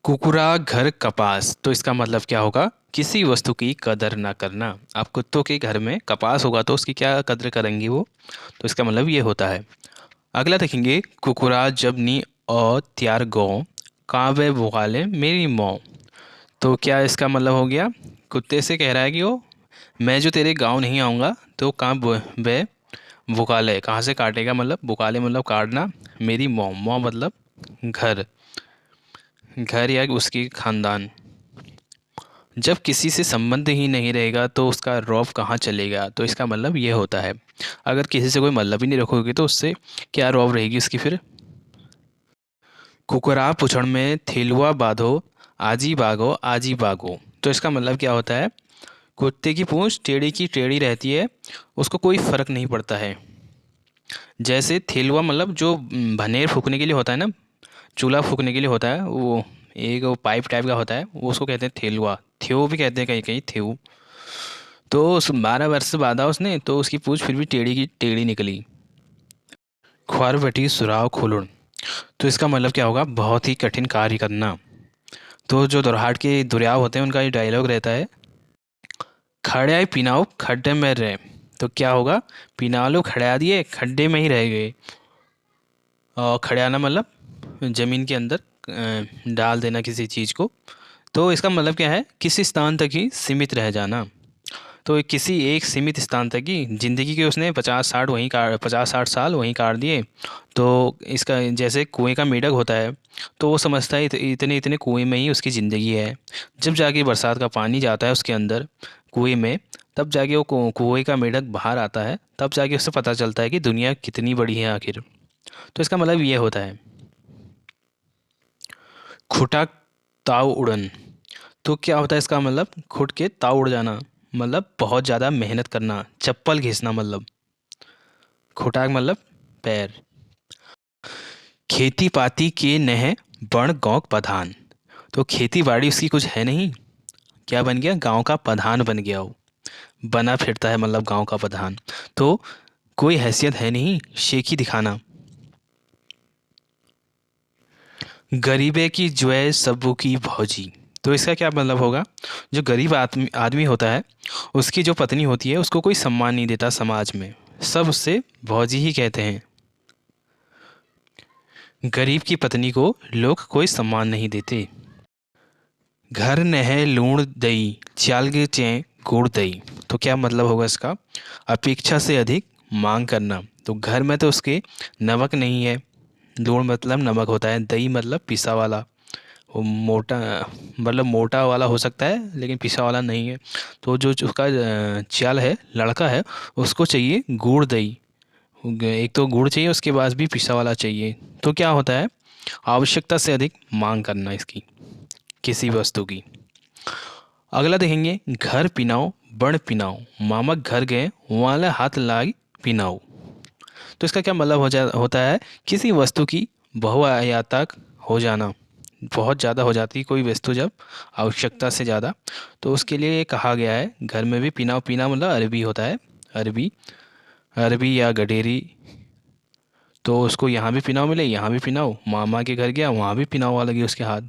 कुकुरा घर कपास, तो इसका मतलब क्या होगा? किसी वस्तु की कदर ना करना। आप कुत्तों के घर में कपास होगा तो उसकी क्या कदर करेंगी वो? तो इसका मतलब ये होता है। अगला देखेंगे, कुकुरा जब नी और त्यार गौ कावे बुगाले मेरी मौ। तो क्या इसका मतलब हो गया? कुत्ते से कह रहा है कि वो, मैं जो तेरे गांव नहीं आऊँगा तो कहाँ वे बुकाले कहाँ से काटेगा, मतलब बुकाले मतलब काटना, मेरी मौ मौ मतलब घर, घर या उसकी खानदान। जब किसी से संबंध ही नहीं रहेगा तो उसका रौब कहाँ चलेगा? तो इसका मतलब ये होता है, अगर किसी से कोई मतलब ही नहीं रखोगे तो उससे क्या रौब रहेगी उसकी फिर? कुकरा पुछड़ में थेलुआ बांधो, आजी भागो। तो इसका मतलब क्या होता है? कुत्ते की पूंछ टेढ़ी की टेढ़ी रहती है, उसको कोई फर्क नहीं पड़ता है। जैसे थेलुआ मतलब जो भनेर फूकने के लिए होता है ना, चूल्हा फूकने के लिए होता है वो, एक वो पाइप टाइप का होता है, वो उसको कहते हैं थेलुआ। थेव भी कहते हैं कहीं कहीं, थेव। तो उस 12 वर्ष बांधा उसने तो उसकी पूंछ फिर भी टेढ़ी की टेढ़ी निकली। ख्वार बटी सुराव खुलुन, तो इसका मतलब क्या होगा? बहुत ही कठिन कार्य करना। तो जो दोरहाट के दुर्याव होते हैं उनका ये डायलॉग रहता है, खड़े आए पिनाओ खड्डे में रहे। तो क्या होगा? पिनालू खड़ा दिए, खड्डे में ही रह गए। और खड़े मतलब ज़मीन के अंदर डाल देना किसी चीज़ को। तो इसका मतलब क्या है? किसी स्थान तक ही सीमित रह जाना। तो किसी एक सीमित स्थान तक ही ज़िंदगी के उसने 50-60 साल वहीं काट दिए। तो इसका जैसे कुएं का मेढक होता है, तो वो समझता है इतने इतने कुएं में ही उसकी ज़िंदगी है। जब जाके बरसात का पानी जाता है उसके अंदर कुएं में, तब जाके वो कुएं का मेढक बाहर आता है, तब जाके उसे पता चलता है कि दुनिया कितनी बड़ी है आखिर। तो इसका मतलब ये होता है। खुटा ताव उड़न, तो क्या होता है इसका मतलब? खुद के ताव उड़ जाना मतलब बहुत ज़्यादा मेहनत करना, चप्पल घिसना मतलब। खुटाक मतलब पैर। खेती पाती के नह बण गाँव प्रधान, तो खेती बाड़ी उसकी कुछ है नहीं, क्या बन गया? गांव का प्रधान बन गया वो। बना फिरता है मतलब गांव का प्रधान। तो कोई हैसियत है नहीं, शेखी दिखाना। गरीबे की ज्वे सब्बू की भौजी, तो इसका क्या मतलब होगा? जो गरीब आदमी आदमी होता है, उसकी जो पत्नी होती है उसको कोई सम्मान नहीं देता समाज में, सब उससे भौजी ही कहते हैं। गरीब की पत्नी को लोग कोई सम्मान नहीं देते। घर नह लूण दई चाल के चे गुड़ दई, तो क्या मतलब होगा इसका? अपेक्षा से अधिक मांग करना। तो घर में तो उसके नमक नहीं है, लूण मतलब नमक होता है, दही मतलब पिसा वाला, वो मोटा मतलब मोटा वाला हो सकता है लेकिन पिसा वाला नहीं है। तो जो जो उसका चाल है, लड़का है, उसको चाहिए गुड़ दही। एक तो गुड़ चाहिए, उसके बाद भी पिसा वाला चाहिए। तो क्या होता है? आवश्यकता से अधिक मांग करना इसकी, किसी वस्तु की। अगला देखेंगे, घर पिनाओ बण पिनाओ, मामा घर गए वाला हाथ लाग पिनाओ। तो इसका क्या मतलब होता है? किसी वस्तु की बहुआयातक हो जाना, बहुत ज़्यादा हो जाती है कोई वस्तु जब आवश्यकता से ज़्यादा, तो उसके लिए ये कहा गया है। घर में भी पिनाओ, पीना मतलब अरबी होता है, अरबी, अरबी या गडेरी। तो उसको यहाँ भी पिनाओ मिले, यहाँ भी पिनाओ, मामा के घर गया वहाँ भी पिनाओ वाला लगी उसके हाथ।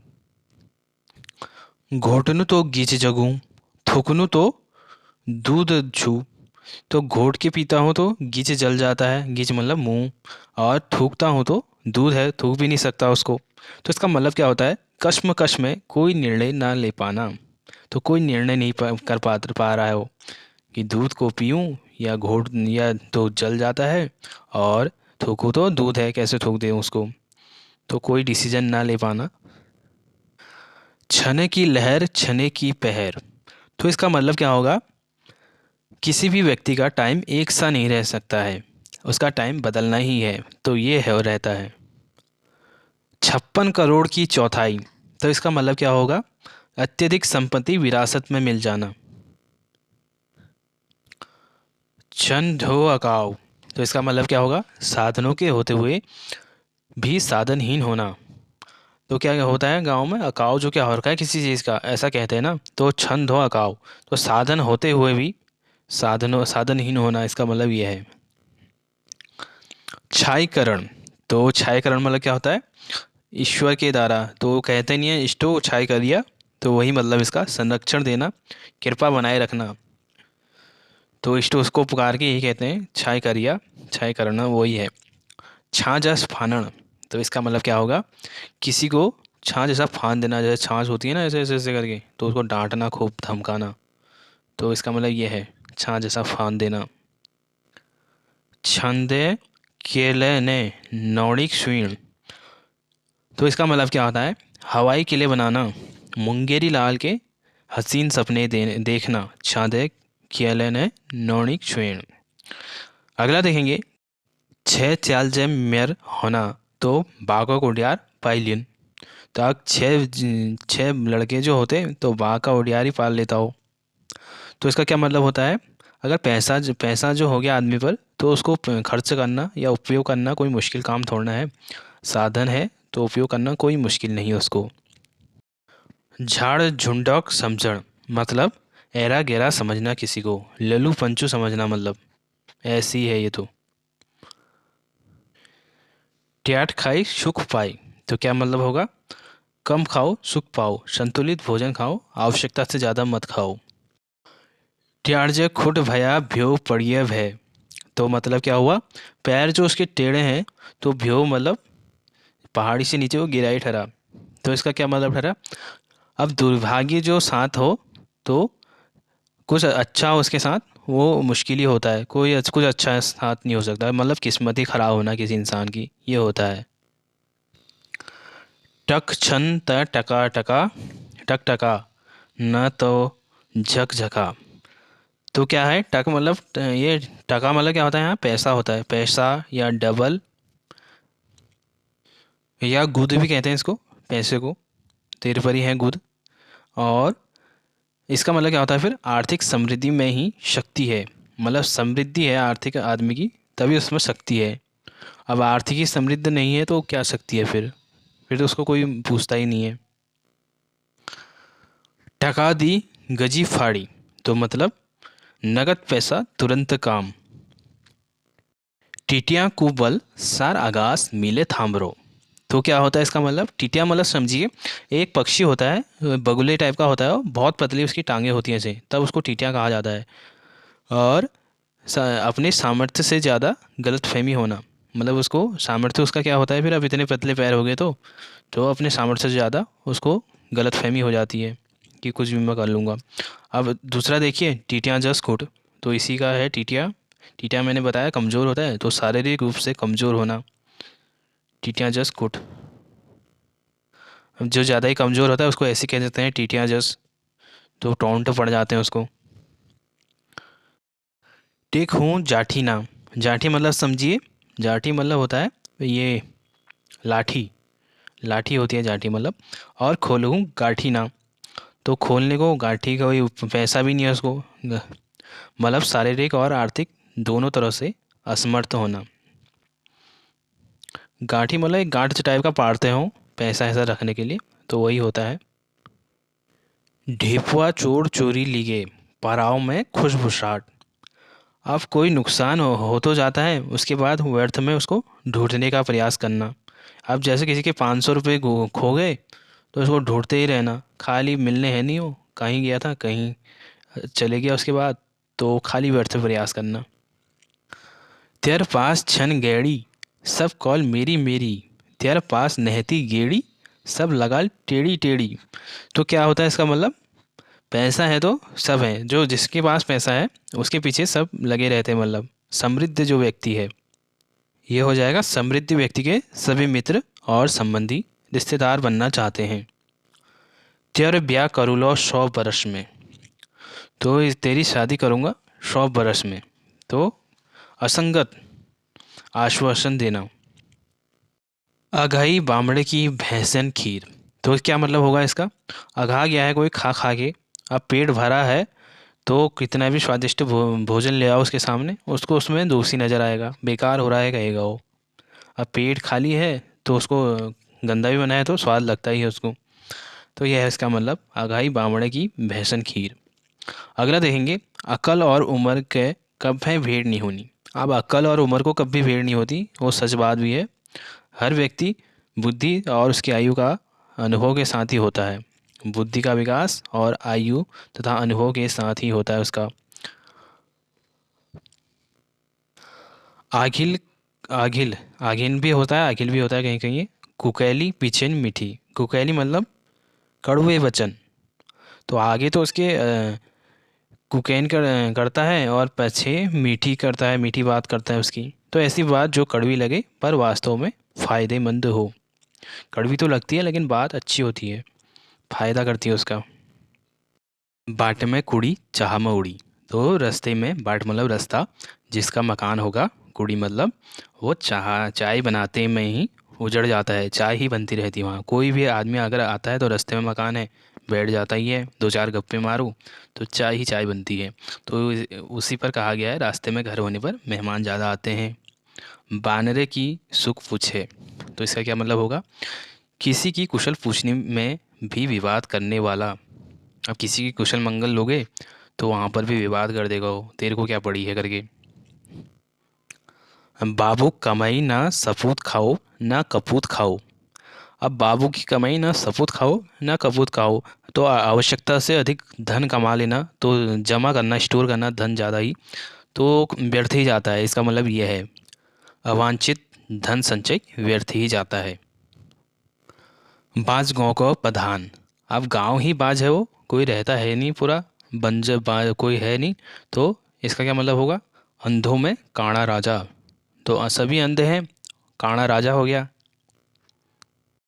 घोटनु तो गीच जगूं, थूकनु तो दूध छू। तो घोट के पीता हूँ तो गीच जल जाता है, गीच मतलब मुंह, और थूकता हूँ तो दूध है, थूक भी नहीं सकता उसको। तो इसका मतलब क्या होता है? कश्मकश में कोई निर्णय ना ले पाना। तो कोई निर्णय नहीं कर पा रहा है वो, कि दूध को पीऊँ या घोट, या तो जल जाता है, और थूकूँ तो दूध है, कैसे थूक दें उसको। तो कोई डिसीजन ना ले पाना। छने की लहर छने की पहर, तो इसका मतलब क्या होगा? किसी भी व्यक्ति का टाइम एक सा नहीं रह सकता है, उसका टाइम बदलना ही है, तो ये है और रहता है। 56 करोड़ की चौथाई, तो इसका मतलब क्या होगा? अत्यधिक संपत्ति विरासत में मिल जाना। छंदो अकाव, तो इसका मतलब क्या होगा? साधनों के होते हुए भी साधनहीन होना। तो क्या होता है गांव में? अकाव जो क्या हो रखा है किसी चीज़ का, ऐसा कहते हैं ना, तो छंद हो अकाव, तो साधन होते हुए भी साधनहीन होना, इसका मतलब ये है। छाईकरण, तो छाईकरण मतलब क्या होता है? ईश्वर के द्वारा, तो वो कहते नहीं है इष्टो छाय करिया, तो वही मतलब इसका संरक्षण देना, कृपा बनाए रखना। तो इष्ट उसको पुकार के यही कहते हैं छाय करिया, छाय करना वही है। छाँ जस फानन, तो इसका मतलब क्या होगा, किसी को छाँ जैसा फान देना, जैसे छाछ होती है ना ऐसे ऐसे ऐसे करके, तो उसको डांटना, खूब धमकाना, तो इसका मतलब ये है छाँ जैसा फान देना। छंदे केले ने नौणिक स्वर्ण, तो इसका मतलब क्या होता है, हवाई किले बनाना, मुंगेरी लाल के हसीन सपने देखना, छांदे केले ने नौणिक स्वर्ण। अगला देखेंगे, छः चाल जय मेर होना, तो बाघों को उडियार पाइलियन। तो आप छः लड़के जो होते तो बाघ का उडियार ही पाल लेता हो। तो इसका क्या मतलब होता है, अगर पैसा जो हो गया आदमी पर, तो उसको खर्च करना या उपयोग करना कोई मुश्किल काम थोड़ा है, साधन है तो उपयोग करना कोई मुश्किल नहीं है उसको। झाड़ झुंडक समझण, मतलब ऐरा गहरा समझना किसी को, लल्लू पंचू समझना, मतलब ऐसी है ये तो। ट्याट खाई सुख पाई, तो क्या मतलब होगा, कम खाओ सुख पाओ, संतुलित भोजन खाओ, आवश्यकता से ज़्यादा मत खाओ। ट्यार्ज खुट भया भ्यो पड़िय भय, तो मतलब क्या हुआ, पैर जो उसके टेढ़े हैं, तो भ्यो मतलब पहाड़ी से नीचे वो गिरा ही ठहरा। तो इसका क्या मतलब ठहरा, अब दुर्भाग्य जो साथ हो, तो कुछ अच्छा हो उसके साथ वो मुश्किल ही होता है, कुछ अच्छा साथ नहीं हो सकता, मतलब किस्मत ही ख़राब होना किसी इंसान की, ये होता है। टक छन त टका टका, टक टका, न तो झक झका, तो क्या है टक मतलब ये टका मतलब क्या होता है, यहाँ पैसा होता है, पैसा या डबल, या गुद भी कहते हैं इसको, पैसे को, तेरे पर ही है गुद। और इसका मतलब क्या होता है फिर, आर्थिक समृद्धि में ही शक्ति है, मतलब समृद्धि है आर्थिक आदमी की, तभी उसमें शक्ति है। अब आर्थिक ही समृद्ध नहीं है तो क्या शक्ति है फिर तो उसको कोई पूछता ही नहीं है। टका दी गजी फाड़ी, तो मतलब नगद पैसा तुरंत काम। टिटिया कुबल सार आगास मिले थामरो, तो क्या होता है इसका मतलब, टिटिया मतलब समझिए एक पक्षी होता है, बगुले टाइप का होता है, वो बहुत पतली उसकी टांगें होती हैं ऐसे, तब उसको टिटिया कहा जाता है। और अपने सामर्थ्य से ज़्यादा गलतफहमी होना, मतलब उसको सामर्थ्य उसका क्या होता है फिर, अब इतने पतले पैर हो गए तो अपने सामर्थ्य से ज़्यादा उसको गलतफहमी हो जाती है कि कुछ भी मैं कर लूँगा। अब दूसरा देखिए, टीटियाँ जस खुट, तो इसी का है टीटिया। टीटिया मैंने बताया कमज़ोर होता है, तो शारीरिक रूप से कमज़ोर होना, टीटियाँ जस खुट। अब जो ज़्यादा ही कमज़ोर होता है उसको ऐसे कह देते हैं टीटियाँ जस, तो टोंट पड़ जाते हैं उसको। टेक हूँ जाठी ना, जाठी मतलब समझिए, जाठी मतलब होता है ये लाठी, लाठी होती है जाठी मतलब। और खोलूँ गाठी ना, तो खोलने को गाठी का कोई पैसा भी नहीं है उसको, मतलब शारीरिक और आर्थिक दोनों तरह से असमर्थ होना। गांठी मतलब एक गांठ टाइप का पाड़ते हो पैसा ऐसा रखने के लिए, तो वही होता है। ढेपुआ चोर चोरी लिगे, पराव में खुशबुसाहट, अब कोई नुकसान हो तो जाता है, उसके बाद व्यर्थ में उसको ढूंढने का प्रयास करना। अब जैसे किसी के 500 रुपये खो गए, तो उसको ढूंढते ही रहना, खाली मिलने है नहीं, हो कहीं गया था कहीं चले गया उसके बाद, तो खाली व्यर्थ प्रयास करना। तेरे पास छन गेड़ी, सब कॉल मेरी मेरी, तेरे पास नहती गेड़ी, सब लगा टेढ़ी टेढ़ी, तो क्या होता है इसका मतलब, पैसा है तो सब है, जो जिसके पास पैसा है उसके पीछे सब लगे रहते हैं, मतलब समृद्ध जो व्यक्ति है। ये हो जाएगा, समृद्ध व्यक्ति के सभी मित्र और संबंधी रिश्तेदार बनना चाहते हैं। तेरे ब्याह करू लो 100 बरस में, तो तेरी शादी करूँगा 100 बरस में, तो असंगत आश्वासन देना। अघाई बामड़े की भैंसन खीर, तो क्या मतलब होगा इसका, अघा गया है कोई खा खा के, अब पेट भरा है, तो कितना भी स्वादिष्ट भोजन ले आओ उसके सामने, उसको उसमें दोषी नज़र आएगा, बेकार हो रहा है कहेगा वो। अब पेट खाली है तो उसको गंदा भी बनाया तो स्वाद लगता ही है उसको। तो यह है इसका मतलब, अघाई बामड़े की भैंसन खीर। अगला देखेंगे, अकल और उम्र के कब है भेड़ नहीं होनी। अब अकल और उम्र को कभी भेड़ नहीं होती, वो सच बात भी है। हर व्यक्ति बुद्धि और उसकी आयु का अनुभव के साथ ही होता है। बुद्धि का विकास और आयु तथा अनुभव के साथ ही होता है उसका। आखिल आखिल आखिन भी होता है, आखिल भी होता है कहीं कहीं। कुकैली पिछन मीठी। कुकैली मतलब कड़वे वचन। तो आगे तो उसके कुकैन करता है और पीछे मीठी करता है, मीठी बात करता है उसकी। तो ऐसी बात जो कड़वी लगे पर वास्तव में फ़ायदेमंद हो। कड़वी तो लगती है लेकिन बात अच्छी होती है, फ़ायदा करती है उसका। बाट में कुड़ी चाह में उड़ी। तो रास्ते में, बाट मतलब रास्ता, जिसका मकान होगा, कुड़ी मतलब वो चाय बनाते में ही उजड़ जाता है, चाय ही बनती रहती है वहाँ। कोई भी आदमी अगर आता है तो रास्ते में मकान है, बैठ जाता ही है, दो चार गप्पे मारूँ तो चाय ही चाय बनती है। तो उसी पर कहा गया है, रास्ते में घर होने पर मेहमान ज़्यादा आते हैं। बानरे की सुख पूछे। तो इसका क्या मतलब होगा? किसी की कुशल पूछने में भी विवाद करने वाला। अब किसी की कुशल मंगल लोगे तो वहाँ पर भी विवाद कर देगा वो, तेरे को क्या पड़ी है करके। बाबू कमाई ना सपूत खाओ ना कपूत खाओ। अब बाबू की कमाई ना सपूत खाओ ना कपूत खाओ। तो आवश्यकता से अधिक धन कमा लेना, तो जमा करना, स्टोर करना धन ज़्यादा ही, तो व्यर्थ ही जाता है। इसका मतलब यह है, अवांछित धन संचय व्यर्थ ही जाता है। बाज गाँव का प्रधान। अब गांव ही बाज है, वो कोई रहता है नहीं, पूरा बंजर बाज कोई है नहीं। तो इसका क्या मतलब होगा? अंधों में काणा राजा। तो सभी अंधे हैं, काणा राजा हो गया।